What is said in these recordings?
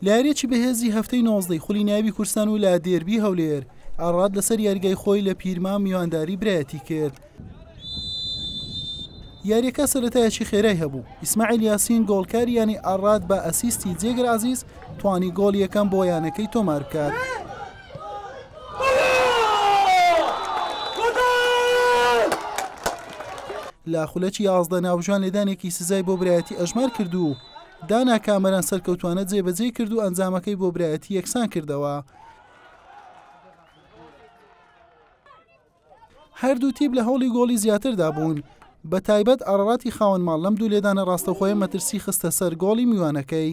لایرێکی بەهێزی هەفتەی 19 خولی ناوی کورسان و لا دێربی هەولێر ئاڕاد لەسەر یاریگای خۆی لە پیرمان میوانداری برایەتی کرد. یاریەکە سەرەتایەکی خێرای هەبوو. ئیسماعیل یاسین گۆڵکاریانی ئاڕاد بە ئەسیستی جێگر عەزیز توانی گۆڵ یەکەم بۆ یانەکەی تۆمار بکات. لا خولەکی 11 ناوژوان لێدانێکی سزای بۆ برایەتی ئەژمار کردو. دانا کامەران سەرکەوتوانە جێبەجێ کرد و ئەنجامەکەی بۆ برایەتی یەکسان کردەوە. هەردوو تیب لە هەوڵی گۆڵی زیاتردا بوون. بە تایبەت ئاڕاتی خاوەن ماڵ لەم دوو لێدانە ڕاستەوخۆیە مەترسی خستە سەر گۆڵی میوانەکەی.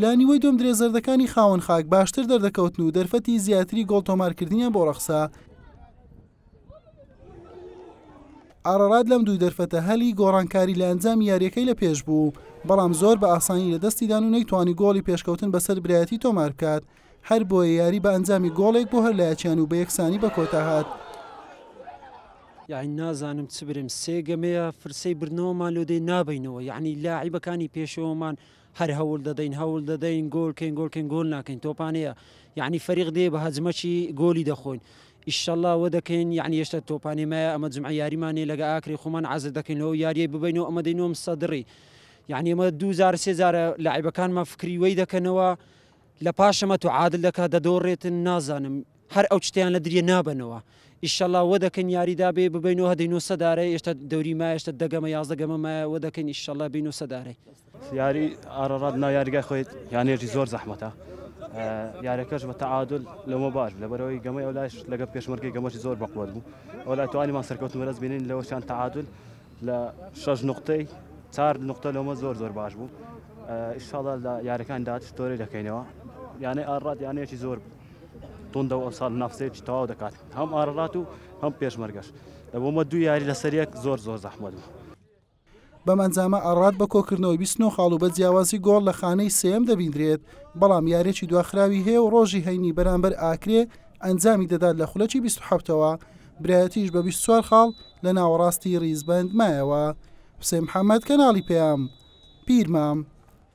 لە نیوەی دوم درێزەردەکانی خاوەن خاک باشتر دەردەکەوتن و دەرفەتی زیاتری گۆڵ تۆمارکردنیان بۆ ڕەخسا. ئاڕاد لەم دوو دەرفەتە هەلی گۆڕانکاری لە ئەنجامی یاریەکەی لە پێش بوو، بەڵام زۆر بە ئاسانی لە دەستیدان و نەیتوانی گۆڵی پێشکەوتن بەسەر برایەتی تۆمار بکات. هەر بۆیە یاری بە ئەنجامی گۆڵێک بۆ هەر لایەکیان و بە یەکسانی بە کۆتا هات. یعنی نازانم چ برم سێگەمەیە فرسەی برنەوەمان لۆدەی نابینەوە، یعنی لاعیبەکانی پێشەوەمان هەر هەوڵ دەدەین گۆڵکەین گۆڵ ناکەین تۆپانەیە، یعنی فەریق دێ بە هەجمەکی گۆلی دەخۆین. ئیشەڵڵا وە دەکەین، یعنی هێشتا تۆپانێ مایە ئەمە جمعە یاریمانێ لەگە ئاکری خۆمان عەزە دەکەین لەوە یاریە ببینەوە ئەمە دەینەوە سەدڕی، یعنی ئەمە 2000 لاعیبەکانمان فکری وەی دەکەنەوە لە پاشەمە تو عادل دەکات دەدۆڕێتن نازانم هەر ئەو شتیان لە دریە نابنەوە. ئیشەڵڵا وە دەکەین یاریدا بێ ببینەوە هەدەینەوە سەدارەی هێشتا دەوری مایە هێشتا دەگەمە 11 گەمە مایە وە دەکەین ئیشەڵڵا بینەوە سەدارەی. یاری ئاڕاد ناو یاریگای خۆیت یانێژی زۆر زەحمەتە. یاریەکەش بە تەعادل لەمە باش لەبەرەوەی گەمەی ئەولایش لەگە پێشمەرگی گەمەشی زۆر بەقوت بوو. ئەولای توانیمان سەرکەوتن بەرز بینین لەوەشان تەعادل لە 6 نقطەی 4 نقطە لەمە زۆر باش بوو. ئیشەڵڵا لە یاریەکان داهات تۆرەی دەکەینەوە. یانەی ئاڕاد یانەیەکی زۆر توندە و ئەمساڵ نافسەیەکی تەواو دەکات، هەم ئاڕات و هەم پێشمەرگەش. لەبۆمە دوو یاری لەسەر یەک زۆر زەحمەت بوو. بەمەنجامە ئاڕاد بە کۆکردنەوەی 29 خاڵ و بە جیاوازی گۆڵ لە خانەی سێم دەبیندرێت، بەڵام یارێکی دواخراوی هەیە و ڕۆژی هەینی بەرامبەر ئاکرێ ئەنجامی دەدات لە خولەکی 27ەوە، برایەتیش بە 24 خاڵ لە ناوەڕاستی ڕیزبەند مایەوە. حوسێن محەممەد، کەناڵی پێام، پیرمام.